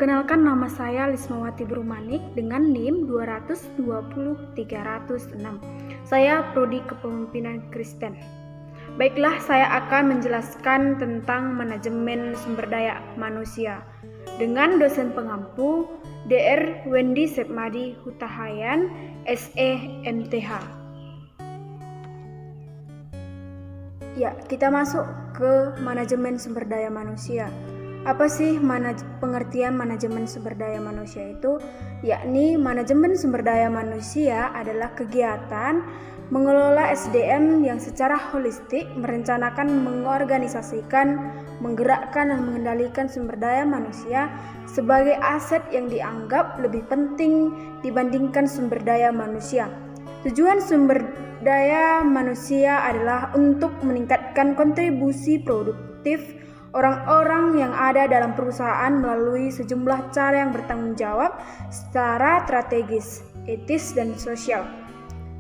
Perkenalkan, nama saya Lismawati Brumanik dengan NIM 220306. Saya Prodi Kepemimpinan Kristen. Baiklah, saya akan menjelaskan tentang manajemen sumber daya manusia dengan dosen pengampu Dr. Wendy Sepmadi Hutahayan, SE MTH. Ya, kita masuk ke manajemen sumber daya manusia. Apa sih pengertian manajemen sumber daya manusia itu? Yakni manajemen sumber daya manusia adalah kegiatan mengelola SDM yang secara holistik merencanakan, mengorganisasikan, menggerakkan, dan mengendalikan sumber daya manusia sebagai aset yang dianggap lebih penting dibandingkan sumber daya manusia. Tujuan sumber daya manusia adalah untuk meningkatkan kontribusi produktif orang-orang yang ada dalam perusahaan melalui sejumlah cara yang bertanggung jawab secara strategis, etis, dan sosial.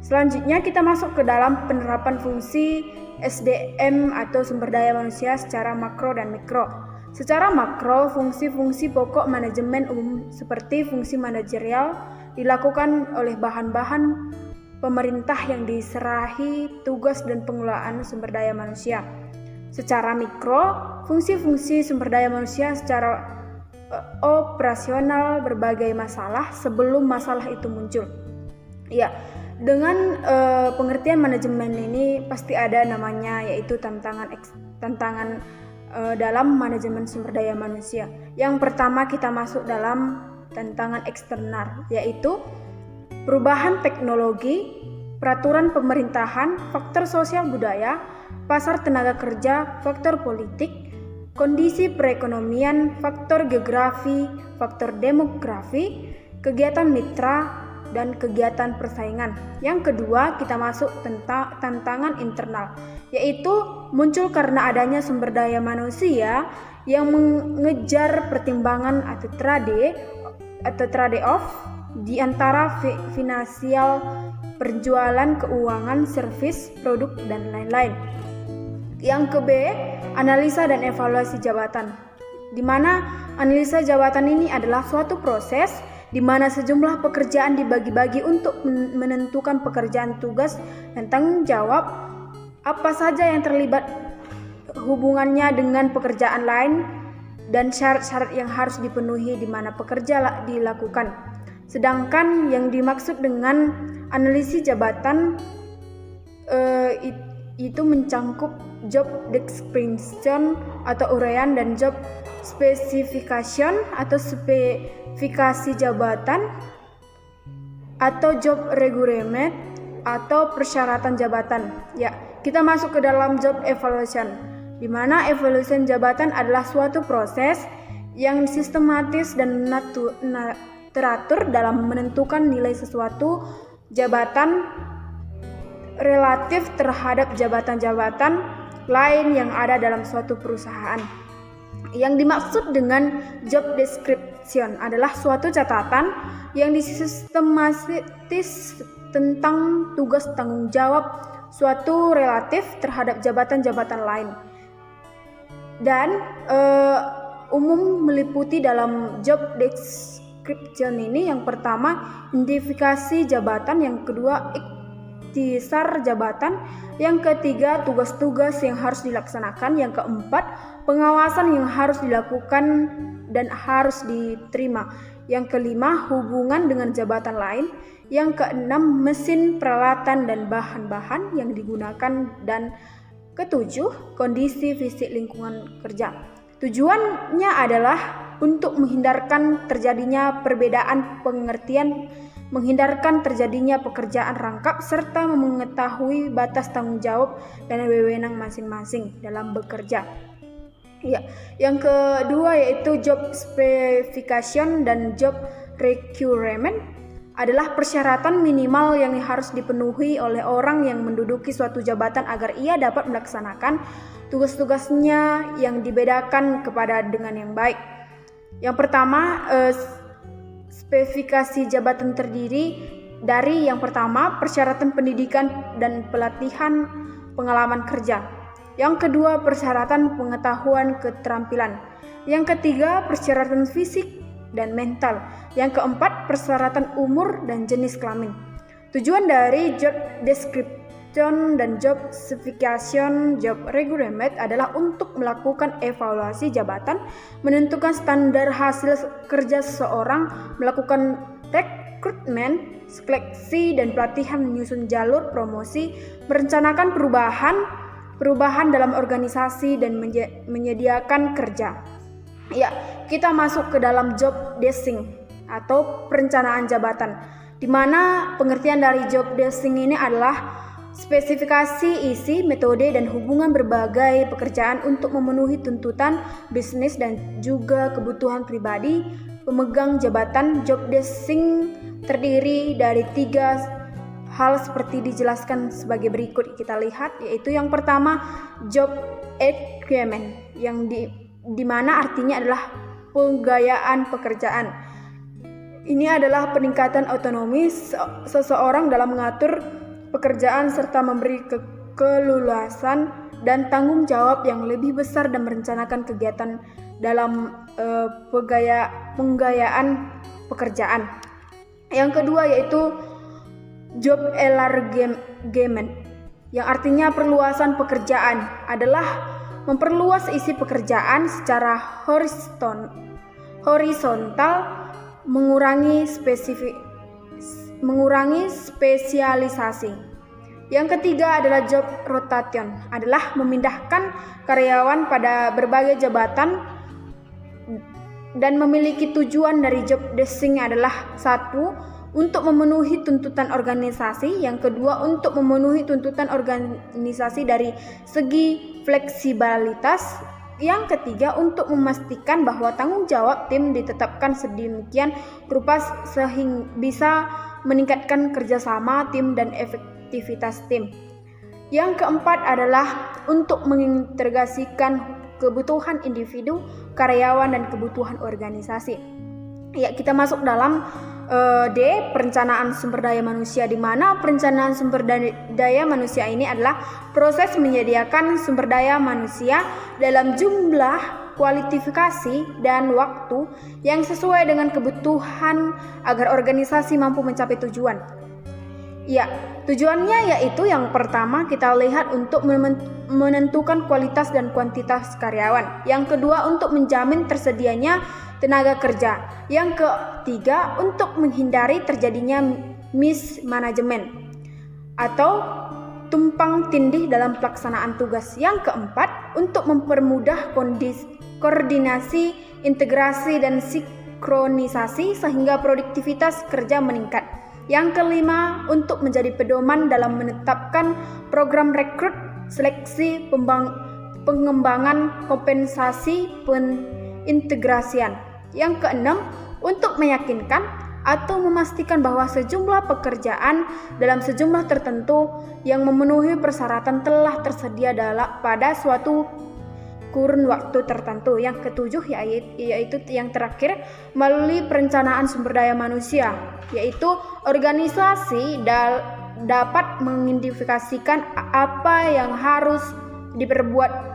Selanjutnya kita masuk ke dalam penerapan fungsi SDM atau sumber daya manusia secara makro dan mikro. Secara makro, fungsi-fungsi pokok manajemen umum seperti fungsi manajerial dilakukan oleh bahan-bahan pemerintah yang diserahi tugas dan pengelolaan sumber daya manusia. Secara mikro, fungsi-fungsi sumber daya manusia secara operasional berbagai masalah sebelum masalah itu muncul. Ya, dengan pengertian manajemen ini pasti ada namanya, yaitu tantangan dalam manajemen sumber daya manusia. Yang pertama kita masuk dalam tantangan eksternal, yaitu perubahan teknologi, peraturan pemerintahan, faktor sosial budaya, pasar tenaga kerja, faktor politik, kondisi perekonomian, faktor geografi, faktor demografi, kegiatan mitra, dan kegiatan persaingan. Yang kedua, kita masuk tentang tantangan internal, yaitu muncul karena adanya sumber daya manusia yang mengejar pertimbangan atau trade-off di antara finansial, penjualan, keuangan, servis, produk, dan lain-lain. Yang ke B, analisa dan evaluasi jabatan, di mana analisa jabatan ini adalah suatu proses di mana sejumlah pekerjaan dibagi-bagi untuk menentukan pekerjaan, tugas, dan tanggung jawab apa saja yang terlibat hubungannya dengan pekerjaan lain dan syarat-syarat yang harus dipenuhi di mana pekerja dilakukan. Sedangkan yang dimaksud dengan analisis jabatan itu mencangkup job description atau uraian dan job specification atau spesifikasi jabatan atau job requirement atau persyaratan jabatan. Ya, kita masuk ke dalam job evaluation, di mana evaluation jabatan adalah suatu proses yang sistematis dan teratur dalam menentukan nilai sesuatu jabatan relatif terhadap jabatan-jabatan lain yang ada dalam suatu perusahaan. Yang dimaksud dengan job description adalah suatu catatan yang disistematis tentang tugas tanggung jawab suatu relatif terhadap jabatan-jabatan lain. Dan umum meliputi dalam job description ini yang pertama identifikasi jabatan, yang kedua ikhtisar jabatan, yang ketiga tugas-tugas yang harus dilaksanakan, yang keempat pengawasan yang harus dilakukan dan harus diterima, yang kelima hubungan dengan jabatan lain, yang keenam mesin, peralatan, dan bahan-bahan yang digunakan, dan ketujuh kondisi fisik lingkungan kerja. Tujuannya adalah untuk menghindarkan terjadinya perbedaan pengertian, menghindarkan terjadinya pekerjaan rangkap, serta mengetahui batas tanggung jawab dan wewenang masing-masing dalam bekerja. Ya, yang kedua yaitu job specification dan job requirement adalah persyaratan minimal yang harus dipenuhi oleh orang yang menduduki suatu jabatan agar ia dapat melaksanakan tugas-tugasnya yang dibedakan kepada dengan yang baik. Yang pertama, spesifikasi jabatan terdiri dari yang pertama persyaratan pendidikan dan pelatihan pengalaman kerja. Yang kedua persyaratan pengetahuan keterampilan. Yang ketiga persyaratan fisik dan mental. Yang keempat, persyaratan umur dan jenis kelamin. Tujuan dari job description dan job specification job requirement adalah untuk melakukan evaluasi jabatan, menentukan standar hasil kerja seseorang, melakukan rekrutmen, seleksi dan pelatihan, menyusun jalur promosi, merencanakan perubahan dalam organisasi dan menyediakan kerja. Ya, kita masuk ke dalam job desing atau perencanaan jabatan, di mana pengertian dari job desing ini adalah spesifikasi isi, metode, dan hubungan berbagai pekerjaan untuk memenuhi tuntutan bisnis dan juga kebutuhan pribadi pemegang jabatan. Job desing terdiri dari 3 hal seperti dijelaskan sebagai berikut. Kita lihat, yaitu yang pertama, job requirement, yang di mana artinya adalah penggayaan pekerjaan. Ini adalah peningkatan otonomi seseorang dalam mengatur pekerjaan serta memberi keleluasan dan tanggung jawab yang lebih besar dan merencanakan kegiatan dalam penggayaan pekerjaan. Yang kedua yaitu job enlargement, yang artinya perluasan pekerjaan, adalah memperluas isi pekerjaan secara horizontal, mengurangi spesialisasi. Yang ketiga adalah job rotation, adalah memindahkan karyawan pada berbagai jabatan dan memiliki tujuan dari job desing adalah 1. Untuk memenuhi tuntutan organisasi, yang kedua untuk memenuhi tuntutan organisasi dari segi fleksibilitas, yang ketiga untuk memastikan bahwa tanggung jawab tim ditetapkan sedemikian rupa sehingga bisa meningkatkan kerjasama tim dan efektivitas tim. Yang keempat adalah untuk mengintegrasikan kebutuhan individu, karyawan, dan kebutuhan organisasi. Ya, kita masuk dalam D, perencanaan sumber daya manusia, di mana perencanaan sumber daya manusia ini adalah proses menyediakan sumber daya manusia dalam jumlah, kualifikasi, dan waktu yang sesuai dengan kebutuhan agar organisasi mampu mencapai tujuan. Ya, tujuannya yaitu yang pertama kita lihat untuk menentukan kualitas dan kuantitas karyawan. Yang kedua untuk menjamin tersedianya tenaga kerja. Yang ketiga untuk menghindari terjadinya mismanagement atau tumpang tindih dalam pelaksanaan tugas. Yang keempat untuk mempermudah koordinasi, integrasi, dan sinkronisasi sehingga produktivitas kerja meningkat. Yang kelima untuk menjadi pedoman dalam menetapkan program rekrut, seleksi, pengembangan, kompensasi, integrasian. Yang keenam untuk meyakinkan atau memastikan bahwa sejumlah pekerjaan dalam sejumlah tertentu yang memenuhi persyaratan telah tersedia pada suatu kurun waktu tertentu. Yang ketujuh yaitu yang terakhir, melalui perencanaan sumber daya manusia, yaitu organisasi dapat mengidentifikasikan apa yang harus diperbuat,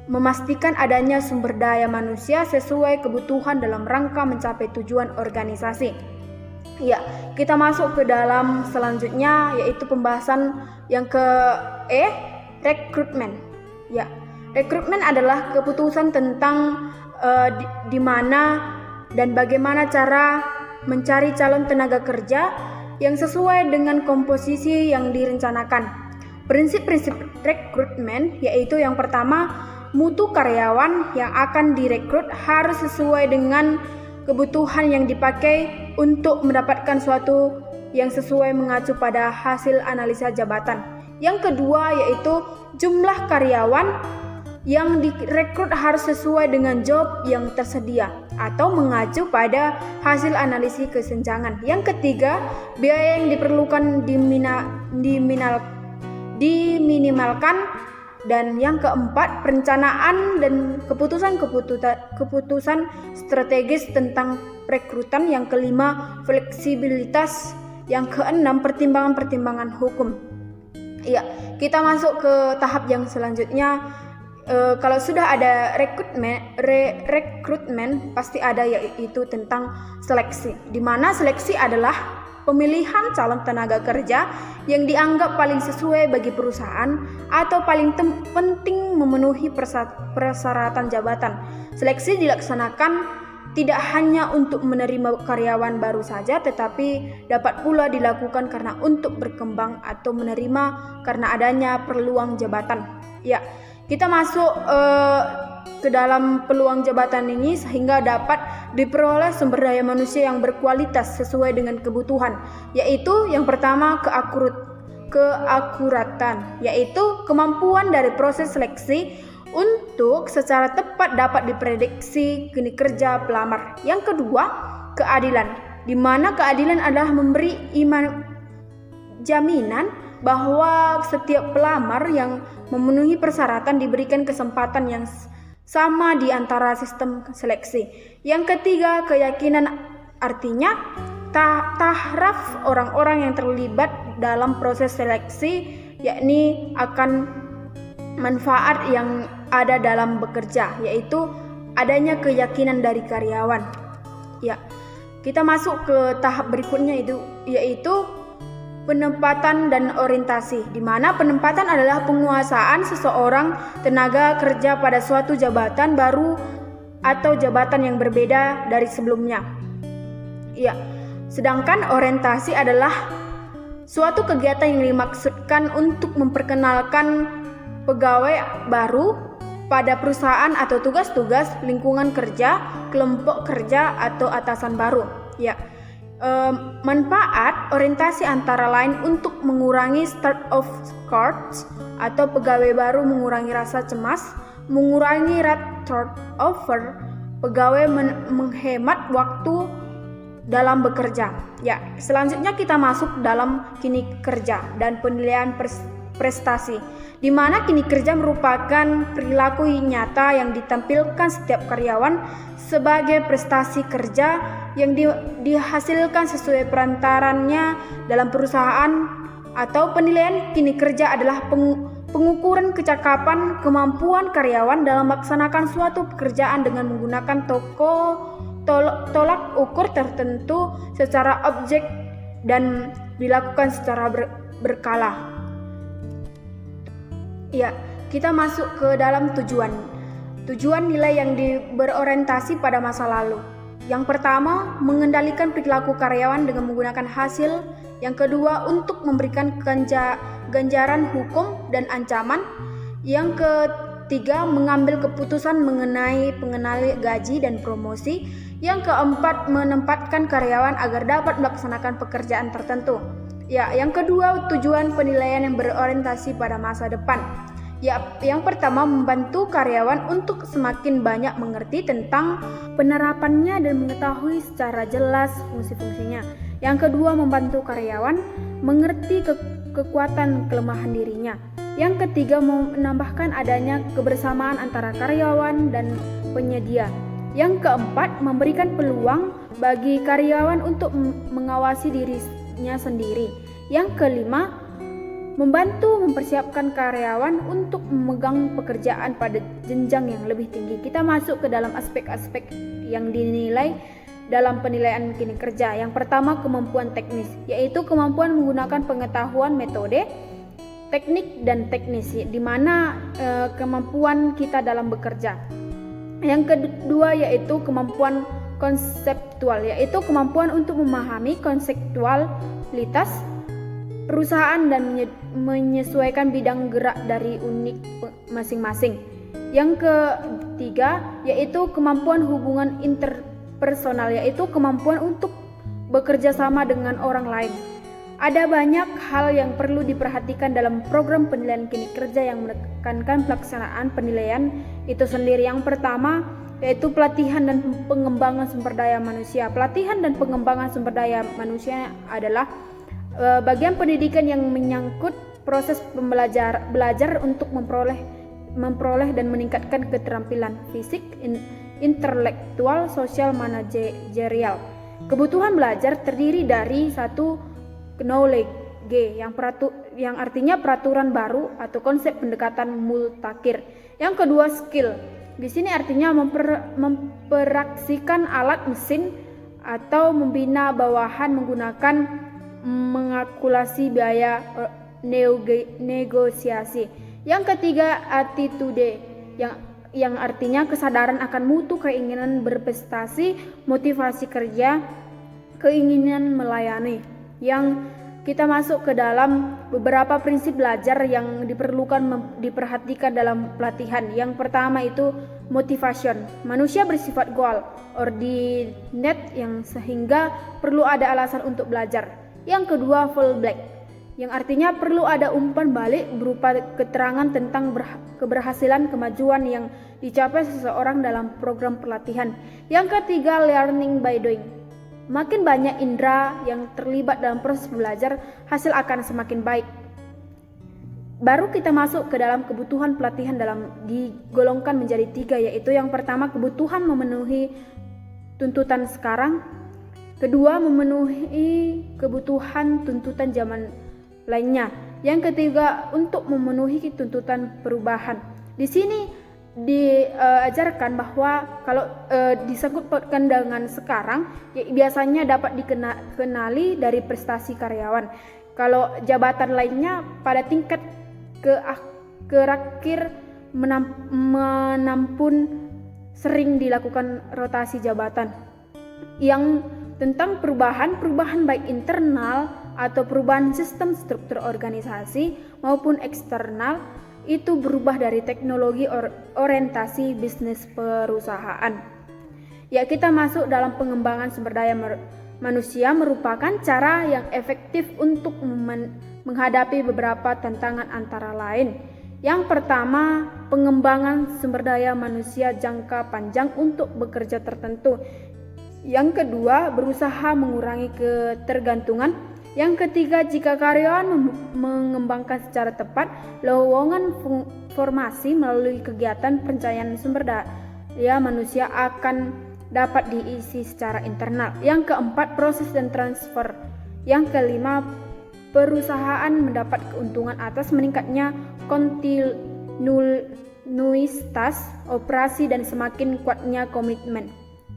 memastikan adanya sumber daya manusia sesuai kebutuhan dalam rangka mencapai tujuan organisasi. Ya, kita masuk ke dalam selanjutnya, yaitu pembahasan yang ke rekrutmen. Ya, rekrutmen adalah keputusan tentang di mana dan bagaimana cara mencari calon tenaga kerja yang sesuai dengan komposisi yang direncanakan. Prinsip-prinsip rekrutmen yaitu yang pertama, mutu karyawan yang akan direkrut harus sesuai dengan kebutuhan yang dipakai untuk mendapatkan suatu yang sesuai mengacu pada hasil analisa jabatan. Yang kedua yaitu jumlah karyawan yang direkrut harus sesuai dengan job yang tersedia atau mengacu pada hasil analisis kesenjangan. Yang ketiga, biaya yang diperlukan diminimalkan. Dan yang keempat, perencanaan dan keputusan strategis tentang perekrutan. Yang kelima, fleksibilitas. Yang keenam, pertimbangan-pertimbangan hukum. Ya, kita masuk ke tahap yang selanjutnya, kalau sudah ada rekrutmen pasti ada, yaitu tentang seleksi, di mana seleksi adalah pemilihan calon tenaga kerja yang dianggap paling sesuai bagi perusahaan atau paling penting memenuhi persyaratan jabatan. Seleksi dilaksanakan tidak hanya untuk menerima karyawan baru saja, tetapi dapat pula dilakukan karena untuk berkembang atau menerima karena adanya peluang jabatan. Ya, kita masuk ke dalam peluang jabatan ini sehingga dapat diperoleh sumber daya manusia yang berkualitas sesuai dengan kebutuhan, yaitu yang pertama keakuratan, yaitu kemampuan dari proses seleksi untuk secara tepat dapat diprediksi kini kerja pelamar. Yang kedua, keadilan, di mana keadilan adalah memberi jaminan bahwa setiap pelamar yang memenuhi persyaratan diberikan kesempatan yang sama di antara sistem seleksi. Yang ketiga, keyakinan, artinya tahraf orang-orang yang terlibat dalam proses seleksi, yakni akan manfaat yang ada dalam bekerja, yaitu adanya keyakinan dari karyawan. Ya, kita masuk ke tahap berikutnya, yaitu penempatan dan orientasi, di mana penempatan adalah penguasaan seseorang tenaga kerja pada suatu jabatan baru atau jabatan yang berbeda dari sebelumnya. Ya, sedangkan orientasi adalah suatu kegiatan yang dimaksudkan untuk memperkenalkan pegawai baru pada perusahaan atau tugas-tugas lingkungan kerja, kelompok kerja atau atasan baru. Ya. Manfaat orientasi antara lain untuk mengurangi start of cards atau pegawai baru, mengurangi rasa cemas, mengurangi rate turnover, pegawai menghemat waktu dalam bekerja. Ya, selanjutnya kita masuk dalam kini kerja dan penilaian prestasi, di mana kini kerja merupakan perilaku nyata yang ditampilkan setiap karyawan sebagai prestasi kerja yang dihasilkan sesuai perantarannya dalam perusahaan. Atau penilaian kini kerja adalah pengukuran kecakapan kemampuan karyawan dalam melaksanakan suatu pekerjaan dengan menggunakan tolak ukur tertentu secara objek dan dilakukan secara berkala. Ya, kita masuk ke dalam tujuan nilai yang berorientasi pada masa lalu. Yang pertama, mengendalikan perilaku karyawan dengan menggunakan hasil. Yang kedua, untuk memberikan ganjaran hukum dan ancaman. Yang ketiga, mengambil keputusan mengenai pengenali gaji dan promosi. Yang keempat, menempatkan karyawan agar dapat melaksanakan pekerjaan tertentu. Ya, yang kedua, tujuan penilaian yang berorientasi pada masa depan. Ya, yang pertama, membantu karyawan untuk semakin banyak mengerti tentang penerapannya dan mengetahui secara jelas fungsi-fungsinya. Yang kedua, membantu karyawan mengerti kekuatan kelemahan dirinya. Yang ketiga, menambahkan adanya kebersamaan antara karyawan dan penyedia. Yang keempat, memberikan peluang bagi karyawan untuk mengawasi dirinya sendiri. Yang kelima, membantu mempersiapkan karyawan untuk memegang pekerjaan pada jenjang yang lebih tinggi. Kita masuk ke dalam aspek-aspek yang dinilai dalam penilaian kini kerja. Yang pertama, kemampuan teknis, yaitu kemampuan menggunakan pengetahuan metode, teknik dan teknis, di mana kemampuan kita dalam bekerja. Yang kedua, yaitu kemampuan konseptual, yaitu kemampuan untuk memahami konseptualitas perusahaan dan menyesuaikan bidang gerak dari unit masing-masing. Yang ketiga, yaitu kemampuan hubungan interpersonal, yaitu kemampuan untuk bekerja sama dengan orang lain. Ada banyak hal yang perlu diperhatikan dalam program penilaian kini kerja yang menekankan pelaksanaan penilaian itu sendiri. Yang pertama, yaitu pelatihan dan pengembangan sumber daya manusia. Pelatihan dan pengembangan sumber daya manusia adalah bagian pendidikan yang menyangkut proses belajar untuk memperoleh dan meningkatkan keterampilan fisik, intelektual, sosial, manajerial. Kebutuhan belajar terdiri dari satu, knowledge yang artinya peraturan baru atau konsep pendekatan multakhir. Yang kedua, skill. Di sini artinya memperaksikan alat mesin atau membina bawahan menggunakan mengalkulasi biaya negosiasi. Yang ketiga, attitude, yang artinya kesadaran akan mutu, keinginan berprestasi, motivasi kerja, keinginan melayani. Yang kita masuk ke dalam beberapa prinsip belajar yang diperhatikan dalam pelatihan. Yang pertama itu motivation. Manusia bersifat goal oriented yang sehingga perlu ada alasan untuk belajar. Yang kedua, fallback, yang artinya perlu ada umpan balik berupa keterangan tentang keberhasilan kemajuan yang dicapai seseorang dalam program pelatihan. Yang ketiga, learning by doing. Makin banyak indera yang terlibat dalam proses belajar, hasil akan semakin baik. Baru kita masuk ke dalam kebutuhan pelatihan digolongkan menjadi 3, yaitu yang pertama, kebutuhan memenuhi tuntutan sekarang. Kedua, memenuhi kebutuhan tuntutan zaman lainnya. Yang ketiga, untuk memenuhi tuntutan perubahan. Di sini diajarkan bahwa kalau disangkut pautkan dengan sekarang, ya, biasanya dapat dikenali dari prestasi karyawan. Kalau jabatan lainnya pada tingkat terakhir menampun sering dilakukan rotasi jabatan. Yang tentang perubahan baik internal atau perubahan sistem struktur organisasi maupun eksternal, itu berubah dari teknologi orientasi bisnis perusahaan. Ya, kita masuk dalam pengembangan sumber daya manusia merupakan cara yang efektif untuk menghadapi beberapa tantangan antara lain. Yang pertama, pengembangan sumber daya manusia jangka panjang untuk bekerja tertentu. Yang kedua, berusaha mengurangi ketergantungan. Yang ketiga, jika karyawan mengembangkan secara tepat lowongan formasi melalui kegiatan perencanaan sumber daya manusia akan dapat diisi secara internal. Yang keempat, proses dan transfer. Yang kelima, perusahaan mendapat keuntungan atas meningkatnya kontinuitas operasi dan semakin kuatnya komitmen.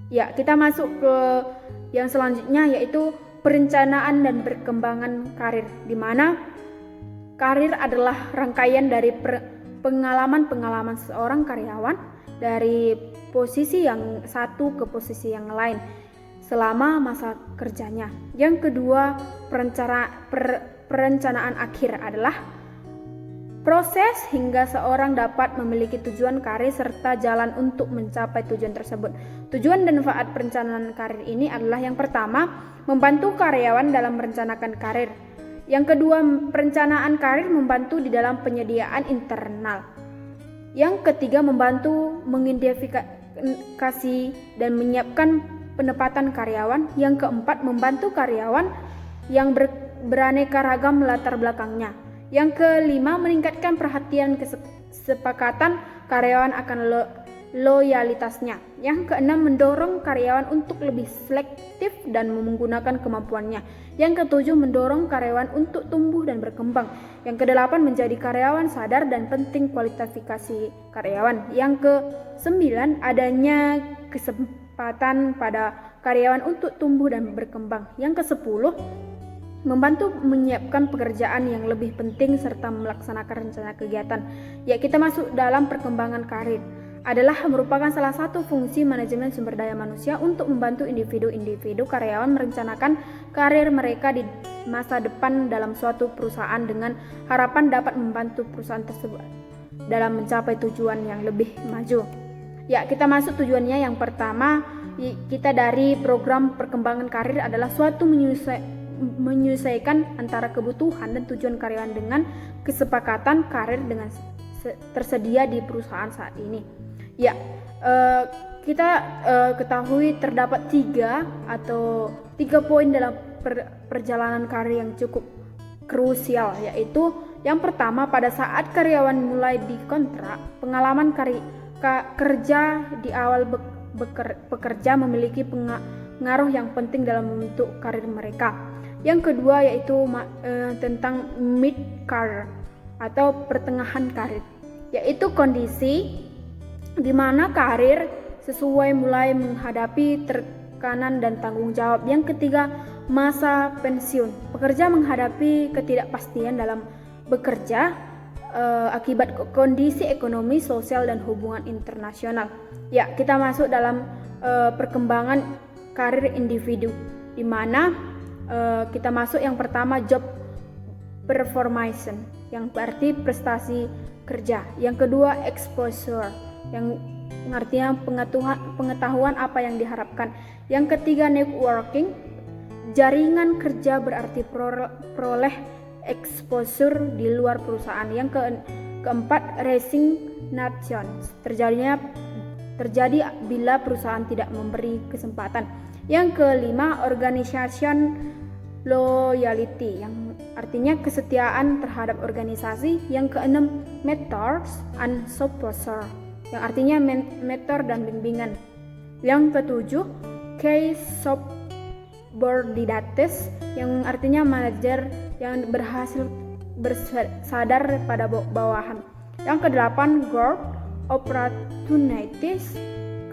Ya, kita masuk ke yang selanjutnya, yaitu perencanaan dan perkembangan karir, di mana karir adalah rangkaian dari pengalaman seorang karyawan dari posisi yang satu ke posisi yang lain selama masa kerjanya. Yang kedua, perencanaan akhir adalah proses hingga seorang dapat memiliki tujuan karir serta jalan untuk mencapai tujuan tersebut. Tujuan dan manfaat perencanaan karir ini adalah yang pertama, membantu karyawan dalam merencanakan karir. Yang kedua, perencanaan karir membantu di dalam penyediaan internal. Yang ketiga, membantu mengidentifikasi dan menyiapkan penempatan karyawan. Yang keempat, membantu karyawan yang beraneka ragam latar belakangnya. Yang kelima, meningkatkan perhatian kesepakatan karyawan akan loyalitasnya. Yang keenam, mendorong karyawan untuk lebih selektif dan menggunakan kemampuannya. Yang ketujuh, mendorong karyawan untuk tumbuh dan berkembang. Yang kedelapan, menjadi karyawan sadar dan penting kualifikasi karyawan. Yang kesembilan, adanya kesempatan pada karyawan untuk tumbuh dan berkembang. Yang kesepuluh, membantu menyiapkan pekerjaan yang lebih penting serta melaksanakan rencana kegiatan. Ya, kita masuk dalam perkembangan karir adalah merupakan salah satu fungsi manajemen sumber daya manusia untuk membantu individu karyawan merencanakan karir mereka di masa depan dalam suatu perusahaan dengan harapan dapat membantu perusahaan tersebut dalam mencapai tujuan yang lebih maju. Ya, kita masuk tujuannya. Yang pertama, kita dari program perkembangan karir adalah suatu menyelesaikan antara kebutuhan dan tujuan karyawan dengan kesepakatan karir dengan tersedia di perusahaan saat ini. Ya, kita ketahui terdapat 3 poin dalam perjalanan karir yang cukup krusial, yaitu yang pertama, pada saat karyawan mulai dikontrak, pengalaman kerja di awal bekerja memiliki pengaruh yang penting dalam membentuk karir mereka. Yang kedua yaitu tentang mid career atau pertengahan karir. yaitu kondisi di mana karir sesuai mulai menghadapi tekanan dan tanggung jawab. Yang ketiga, masa pensiun. Pekerja menghadapi ketidakpastian dalam bekerja akibat kondisi ekonomi, sosial, dan hubungan internasional. Ya, kita masuk dalam perkembangan karir individu, di mana kita masuk yang pertama job performance, yang berarti prestasi kerja. Yang kedua exposure, yang artinya pengetahuan apa yang diharapkan. Yang ketiga networking, jaringan kerja berarti peroleh exposure di luar perusahaan. Yang keempat resignation, terjadi bila perusahaan tidak memberi kesempatan. Yang kelima organization loyalty, yang artinya kesetiaan terhadap organisasi. Yang keenam mentors and supervisor, yang artinya mentor dan bimbingan. Yang ketujuh case subordinates, yang artinya manajer yang berhasil bersadar pada bawahan. Yang kedelapan growth opportunities,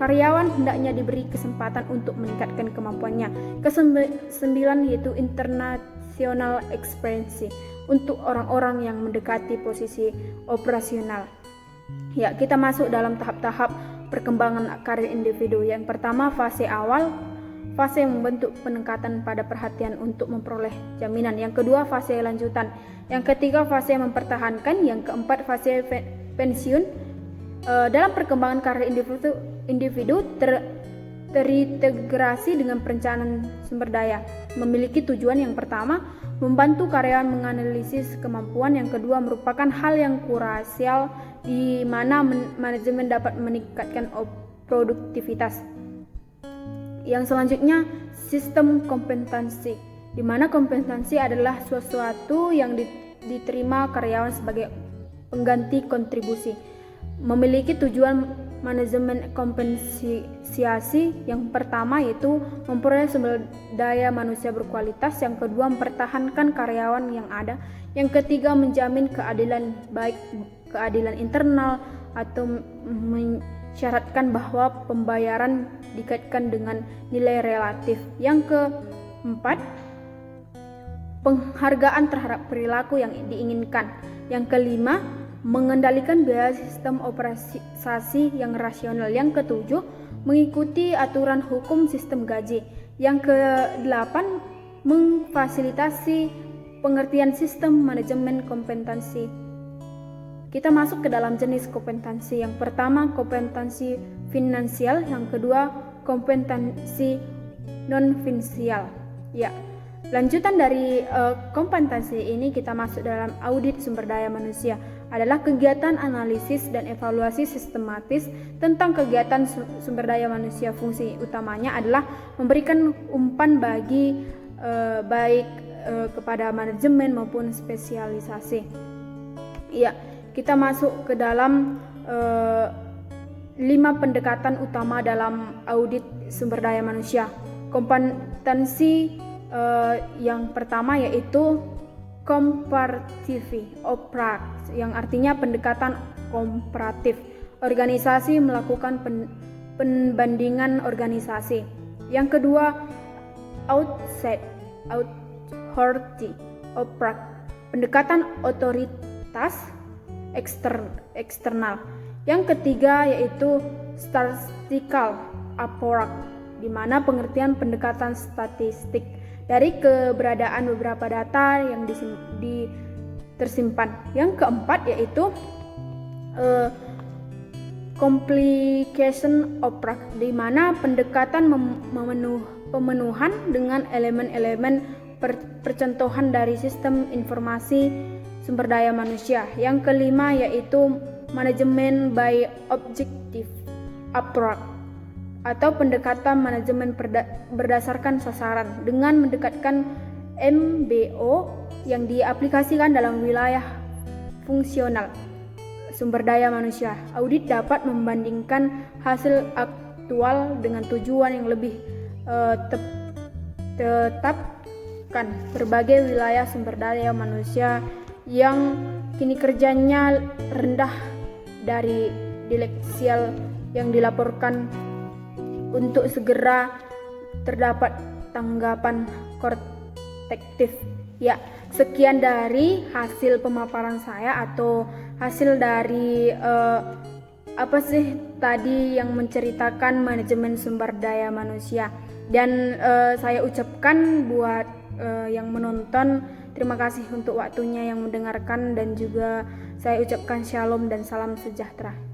karyawan hendaknya diberi kesempatan untuk meningkatkan kemampuannya. Kesembilan yaitu international experience, untuk orang-orang yang mendekati posisi operasional. Ya, kita masuk dalam tahap-tahap perkembangan karir individu. Yang pertama fase awal, fase yang membentuk peningkatan pada perhatian untuk memperoleh jaminan. Yang kedua fase lanjutan. Yang ketiga fase mempertahankan. Yang keempat fase pensiun. Dalam perkembangan karir individu terintegrasi dengan perencanaan sumber daya. Memiliki tujuan yang pertama membantu karyawan menganalisis kemampuan. Yang kedua merupakan hal yang krusial di mana manajemen dapat meningkatkan produktivitas. Yang selanjutnya sistem kompetensi, di mana kompetensi adalah sesuatu yang diterima karyawan sebagai pengganti kontribusi. Memiliki tujuan manajemen kompensasi. Yang pertama yaitu memperoleh sumber daya manusia berkualitas. Yang kedua mempertahankan karyawan yang ada. Yang ketiga menjamin keadilan, baik keadilan internal atau syaratkan bahwa pembayaran dikaitkan dengan nilai relatif. Yang keempat, penghargaan terhadap perilaku yang diinginkan. Yang kelima, mengendalikan biaya sistem operasi yang rasional. Yang ketujuh, mengikuti aturan hukum sistem gaji. Yang kedelapan, memfasilitasi pengertian sistem manajemen kompetensi. Kita masuk ke dalam jenis kompetensi. Yang pertama kompetensi finansial, yang kedua kompetensi non finansial. Ya, lanjutan dari kompetensi ini kita masuk dalam audit sumber daya manusia, adalah kegiatan analisis dan evaluasi sistematis tentang kegiatan sumber daya manusia. Fungsi utamanya adalah memberikan umpan bagi baik kepada manajemen maupun spesialisasi. Ya, kita masuk ke dalam 5 pendekatan utama dalam audit sumber daya manusia. Kompetensi yang pertama yaitu comparative approach, yang artinya pendekatan komparatif. Organisasi melakukan pembandingan organisasi. Yang kedua authority approach, pendekatan otoritas eksternal. Yang ketiga yaitu statistical approach, di mana pengertian pendekatan statistik dari keberadaan beberapa data yang tersimpan. Yang keempat yaitu complication approach, di mana pendekatan pemenuhan dengan elemen-elemen percontohan dari sistem informasi sumber daya manusia. Yang kelima yaitu manajemen by objective approach, atau pendekatan manajemen berdasarkan sasaran, dengan mendekatkan MBO yang diaplikasikan dalam wilayah fungsional sumber daya manusia. Audit dapat membandingkan hasil aktual dengan tujuan yang lebih tetapkan berbagai wilayah sumber daya manusia yang kini kerjanya rendah dari Dileksial yang dilaporkan untuk segera terdapat tanggapan korektif. Ya, sekian dari hasil pemaparan saya atau hasil dari tadi yang menceritakan manajemen sumber daya manusia. Dan saya ucapkan buat yang menonton, terima kasih untuk waktunya yang mendengarkan, dan juga saya ucapkan shalom dan salam sejahtera.